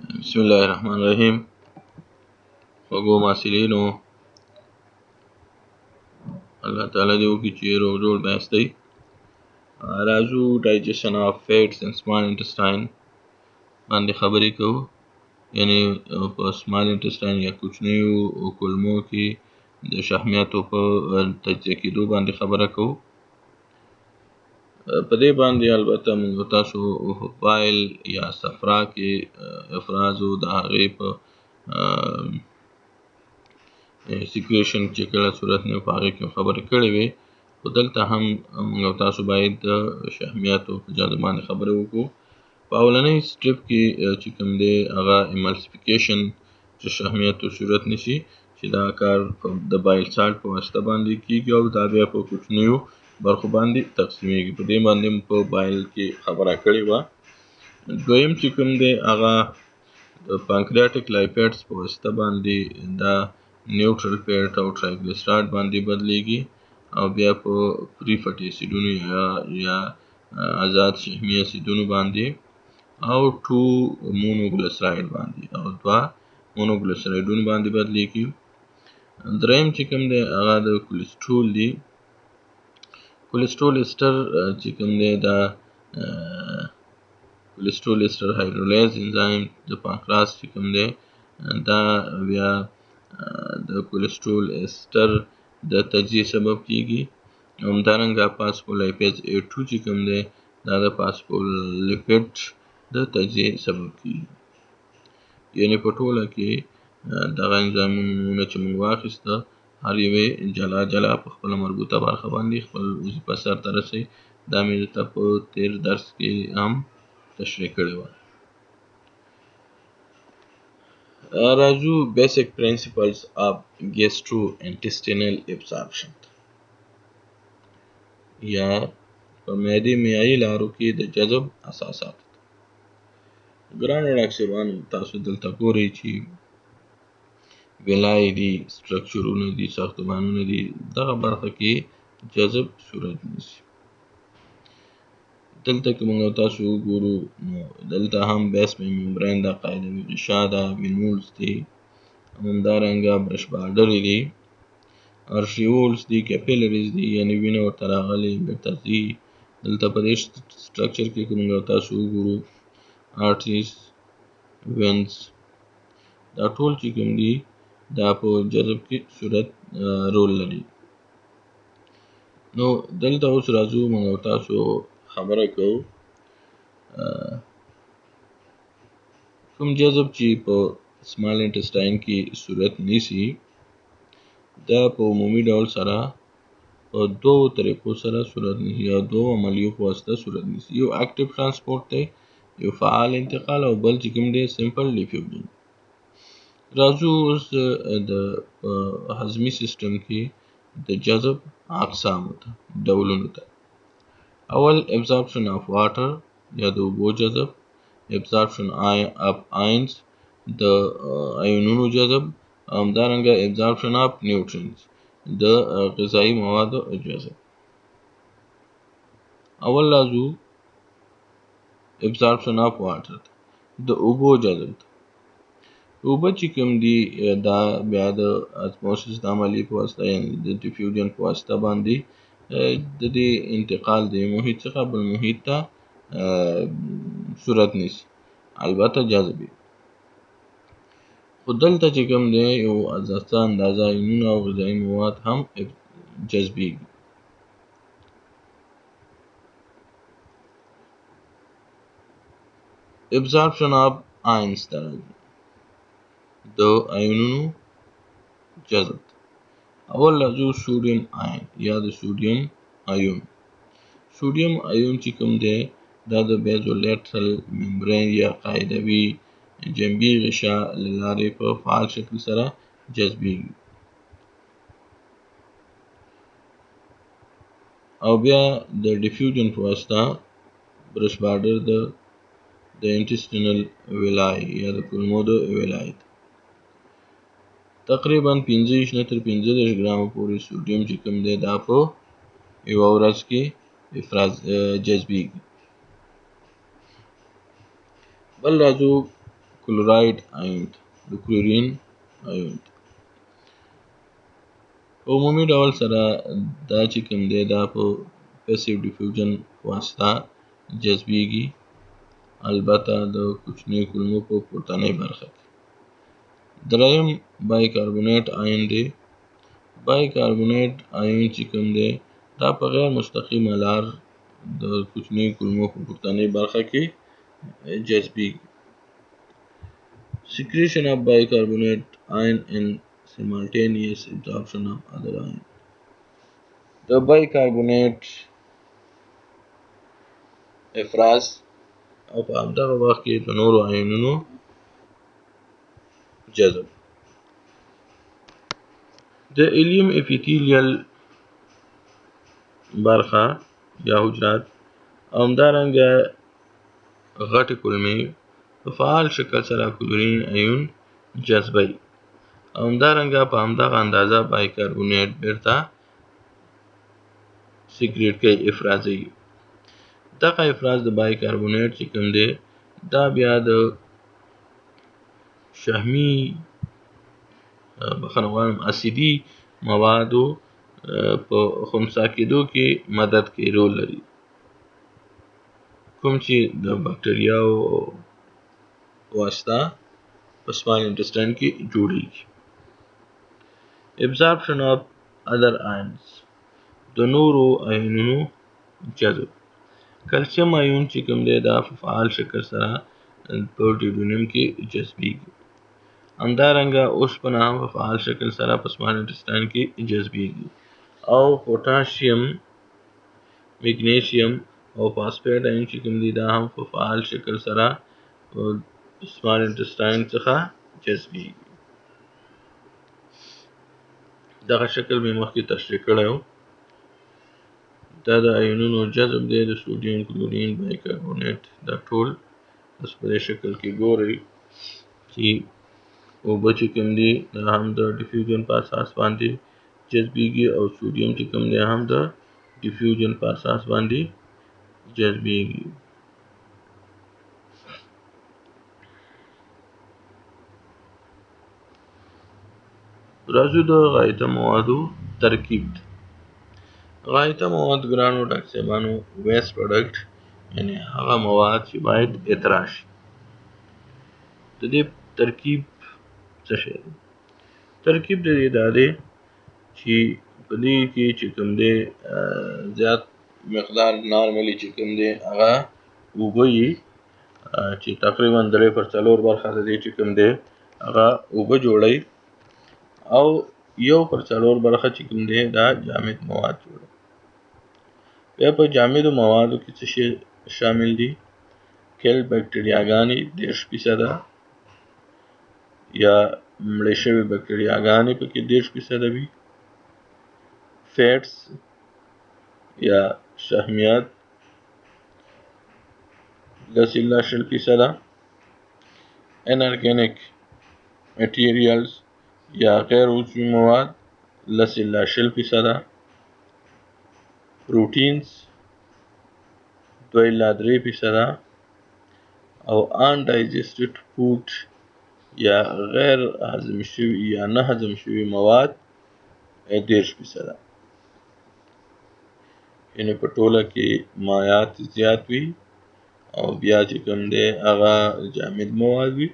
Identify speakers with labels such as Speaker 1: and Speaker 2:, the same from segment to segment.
Speaker 1: بسم الله الرحمن الرحیم. خوږو محصلینو، الله تعالی دې وکړي چې روغ جوړ باسط دی. راځو ډایجیشن آف فیټس ان سمال انټسټاین باندې خبرې کوو. یعنی په سمال انټسټاین یا کوچنیو کولمو کې د شحمیاتو په تجزیه کېدو باندې خبره کوو. په دې باندې البته موږ تاسو فایل یا صفرا کې افراز او د هغې په سیکویشن چې کله صورت نه په هغې کې خبرې کړې وې، خو دلته هم موږ تاسو باید د شحمیاتو په جذب باندې خبرې وکړو. په اولنۍ سټپ کې چې کوم دی هغه ایملسیفیکیشن چې شحمیاتو صورت نیسي، چې دا کار د بایل سالټ په واسطه باندې کېږي او دا بیا په کوچنیو برخو باندې تقسیمیږي. په دې باندې په بایل کې خبره کړې وه. دویم چې کوم دی هغه د پانکریاټک لایپیډس په واسطه باندې دا نیوټرل فیټ او ټرایګلیسرایډ باندې بدلیږي او بیا په فری فټي اسیډونو یا آزاد شحمي اسیډونو باندې او 2 مونوګلیسرایډ باندې او 2 مونوګلیسرایډونو باندې بدلیږي. دریم چې کوم دی هغه د کولیسټرول دی. کولیسټرول استر چې کوم دی دا کولیسټرول استر هایدرولیز انزایم د پانکراس چې کوم دی دا بیا د کولیسټرول استر د تجزیه سبب کیږي. همدارنګه فاسفولیپیز A2 چې کوم دی دا د فاسفولیپیډ د تجزیه سبب کیږي. یعنی په ټوله کې دغه انزایمونه چې موږ واخیسته، هر یوې جلا جلا په خپله مربوطه برخه باندې خپل وظیفه سرته رسوي. دا مې درته په تیر درس کې هم تشریح کړې وه. راځو بیسیک پرنسپلز اف ګیسټروانټسټینل ابزارپشن یا په معدې معیاري لارو کې د جذب اساسات. ګرانو ډاکټرانو، تاسو دلته ګورئ چې ویلای دي، سټرکچرونه دي، ساختمانونه دي، دغه برخه کې جذب صورت نیسي. دلته که موږ تاسو وګورو نو دلته هم بیسمنټ ممبرین دا قاعدوي غشا ده، وینولز دي، همدارنګه برش بارډرې دي، ارشیولز دي، کیپیلریز دي، یعنې وینه ورته راغلې بېرته ځي. دلته په دې سټرکچر کې که موږ تاسو وګورو آرټریز، وینز، دا ټول چې کوم دي دا په جذب کې صورت رول لري. نو دلته اوس راځو موږ تاسو خبره کوو کوم جذب چې په سمال انټسټاین کې صورت نیسي، دا په عمومي ډول سره په دوو طریقو سره صورت نیسي یا دوو عملیو په واسطه صورت نیسي. یو اکټیو ترانسپورټ دی، یو فعال انتقال، او بل چې کوم دی سمپل ډیفیوژن. راځو اوس د هضمي سیستم کې د جذب اقسامو ته، ډولونو ته. اول ابزارپشن اف واټر یا د اوبو جذب، ابزارپشن اف آینز د آیونونو جذب، همدارنګه ابزارپشن اف نیوټرینز د غذایي موادو جذب. اول راځو ابزارپشن اف واټر د اوبو جذب. اوبه چې کوم دي دا بیا د اسموسس د عملیې په واسطه یعنې د ډیفیوژن په واسطه باندې د دې انتقال د محیط څخه بل محیط ته صورت نیسي، البته جذبي. خو دلته چې کوم دی یو څه اندازه آیونونه او غذایي مواد هم جذبیږي. ابزارپشن اف آینز ته راځو، د آیونونو جذب. اول راځو سوډیم آین یا د سوډیم آیون. سوډیم آیون چې کوم دی دا د بیزولېټرل ممبرین یا قاعدوي جنبي غشا له لارې په فعال شکل سره جذبیږي او بیا د ډیفیوژن په واسطه برش بارډر د انټسټینل ویلای یا د کولمو د ویلای تقریبا 15 نه تر 15 ګرامه پورې سوډیم چې کوم دی دا په یوه ورځ کې افراز جذبیږي. بل راځو کلوراید آیون د کلورین آیون. په عمومي ډول سره دا چې کوم دی دا په پیسیو ډیفیوژن واسطه جذبیږي، البته د کوچنیو کولمو په پورتنۍ برخه کې. دریم بای کاربونیټ آیون دی. بای کاربونیټ آیون چې کوم دی دا په غیر مستقیمه لار د کوچنیو کولمو په پورتنۍ برخه کې جذبیږي. Secretion of bicarbonate ion and simultaneous absorption of other ion. د بایکاربونیټ افراز او په همدغه وخت کې د نورو آیونونو جذب. د ایلیم اپیتیلیل برخه یا حجرات همدارنګه غټې کولمې په فعال شکل سره کلورین آیون جذبوي. همدارنګه په همدغه اندازه بایکاربونیټ بیرته سیکریټ کوي، افرازوي. دغه افراز د بایکاربونیټ چې کوم دی دا بیا د شحمي اسیدي موادو په خنثی کېدو کې مدد کوي، رول لري، کوم چې د بکټریاو واسطه په سمال انټسټاین کې جوړیږي. Absorption of other ions. د نورو آیونونو جذب. کلسیم آیون چې کوم دی دا په فعال شکل سره په ډیودونیم کې جذبیږي. همدارنګه اوسپنه هم په فعال شکل سره په سمال انټسټاین کې جذبیږي. او پوتاشیم، میګنیشیم او فاسفیټ آیون چې کوم دی دا هم په فعال شکل سره سمال انټسټاین څخه جذبیږي. دغه شکل مې مخکې تشریح کړی و. دا د آیونونو جذب دی د سوډیم، کلورین، بایکاربونیټ. دا ټول تاسو په دې شکل کې ګورئ چې اوبه چې کوم دي دا هم د ډیفیوژن په اساس باندې جذبیږي او سوډیم چې کوم دی هم د ډیفیوژن په اساس باندې جذبیږي. راځو د غایطه موادو ترکیب. غایطه مواد ګرانو ډاکټرانو ویست پروډکټ یعنی هغه مواد چې باید اطراح شي. د دې ترکیب څه شی دی؟ ترکیب د دې دا دی چې په دې کې چې کوم دی زیات مقدار نارملی چې کوم دی هغه اوبه وي چې تقریبا 3/4 برخه د دې چې کوم دی هغه اوبه جوړوي او 1/4 برخه چې کوم دی دا جامد مواد جوړوي. بیا په جامدو موادو کې څه شی شامل دي؟ کیل بکټریاګانې 10% یا مړې شوې بکټریاګانې پکې 10% وي. فیټس یا شحمیات 10% انارګینیک میټیریالز یا غیر عضوي مواد 10% پروټینز 2-3% او ان ډایجسټډ فود یا غیر هضم شوي یا نه هضم شوي مواد 10%. یعنی په ټوله کې مایعات زیات وي او بیا چې کوم دی هغه جامد مواد وي.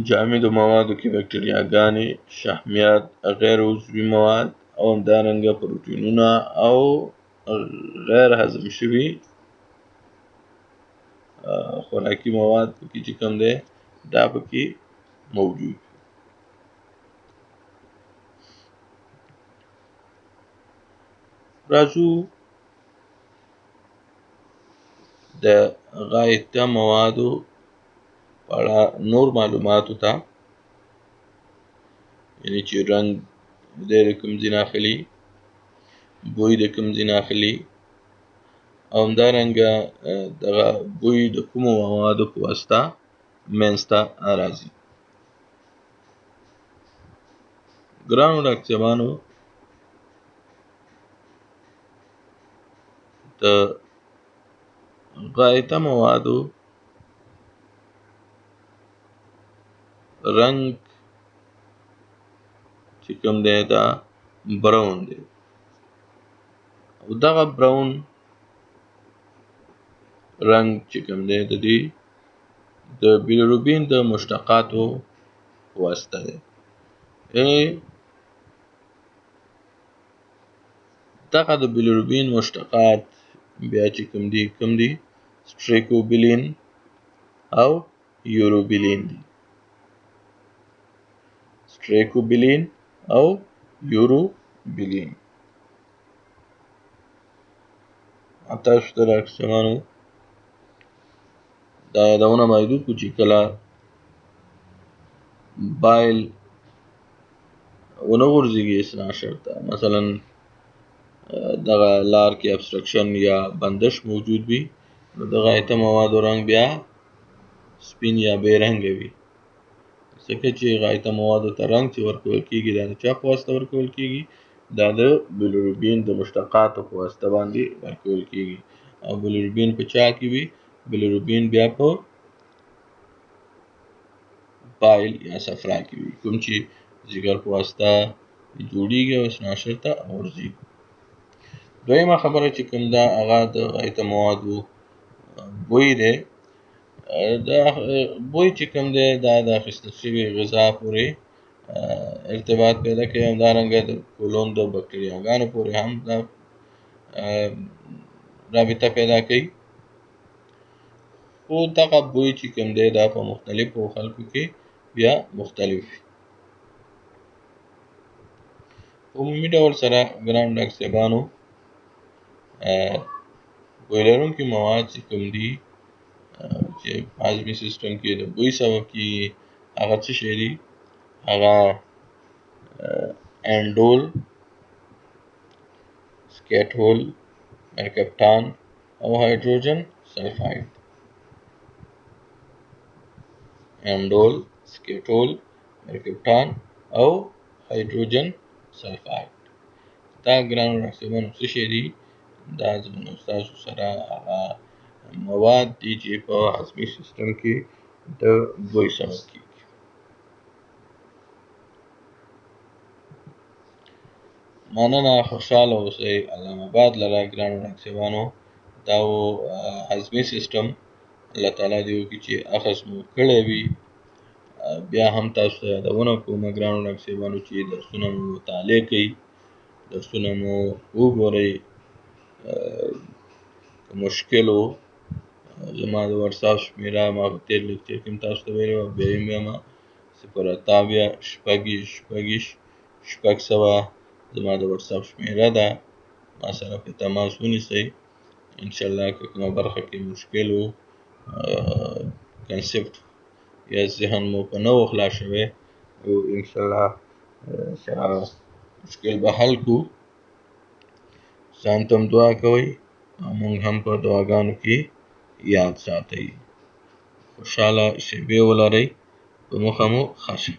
Speaker 1: جامدو موادو کې بکټریاګانې، شحمیات، غیر عضوي مواد او همدارنګه پروټینونه او غیر هضم شوي خوراکي مواد پکې چې کوم دی دا پکې موجود. راځو د غایطه موادو په اړه نور معلوماتو ته، یعنی چې رنګ د کوم ځای نه اخلي، بوی د کوم ځای نه اخلي او همدارنګه دغه بوی د کومو موادو په واسطه منځته راځي. ګرانو ډاکټرانو د غایطه موادو رنګ چې کوم دی دا براون دی، او دغه براون رنګ چې کوم دی د دې د بیلیروبین د مشتقاتو واسطه دی. یعنې دغه د بیلیروبین مشتقات بیا چې کوم دي سټریکوبیلین او یوروبیلین دي. سټریکوبیلین او یوروبیلین. تاسو ته راکسمانو دا یادونه باید وکړو چې کله بایل ونه غورځېږي اثنا شرطه، مثلا دغه لار کې ابسترکشن یا بندش موجود وي، نو دغه ایته موادو رنګ بیا سپین یا بې رنګه وي، ځکه چې غایطه موادو ته رنګ چې ورکول کېږي دا د چا په واسطه ورکول کېږي؟ دا د بیلیروبین د مشتقاتو په واسطه باندې ورکول کېږي. او بیلیروبین په چا کې وي؟ بیلیروبین بیا په بایل یا صفرا کې وي، کوم چې ځیګر په واسطه جوړیږي او اثنا شرطه غورځېږي. دویمه خبره چې کوم ده هغه د غایطه موادو بوی دی. دا بوی چې کوم دی دا د اخیستل شوي غذا پورې ارتباط پیدا کوي، همدارنګه د کولون د بکټریاګانو پورې هم دا رابطه پیدا کوي. خو دغه بوی چې کوم دی دا په مختلفو خلکو کې بیا مختلف وي. عمومي ډول سره ګرانو ډاکټر صاحبانو بوی لرونکي مواد چې کوم دي چې هاضمي سیستم کې د بوی سبب کېږي هغه څه شی دي؟ هغه انډول، سکیټول، مرکپټان او هایدروجن سلفاید. انډول، سکیټول، مرکپټان او هایدروجن سلفاید. دا ګرانو ډاکټر صاحبانو څه شی دي؟ دا زموږ ستاسو سره هغه مواد دي چې په هاضمي سیستم کې د بوی سبب کېږي. مننه، خوشحاله اوسئ. الله آباد لره ګرانو ډاکټر صاحبانو. دا و هاضمي سیستم، الله تعالی دې وکړي چې اخذ مو کړی وي. بیا هم تاسو ته یادونه کوم ګرانو ډاکټر صاحبانو چې درسونه مو مطالعه کوئ، درسونه مو وګورئ. که مشکل و زما د وټساپ شمېره ما په تېر لیکچر کې هم تاسو ته ویلې وه، بیا یې وایم 078 زما د وټساپ شمېره ده، ما سره په تماس ونیسئ. انشاءالله که کومه برخه کې مشکل و، کنسپټ یا ذهن مو په نه و خلاص شوی، او انشاءالله مشکل به حل کړو. ځان ته هم دعا کوئ او موږ هم په دعاګانو کې یاد ساتئ. خوشحاله شېبې ولرئ. په موخه مو ښه شه.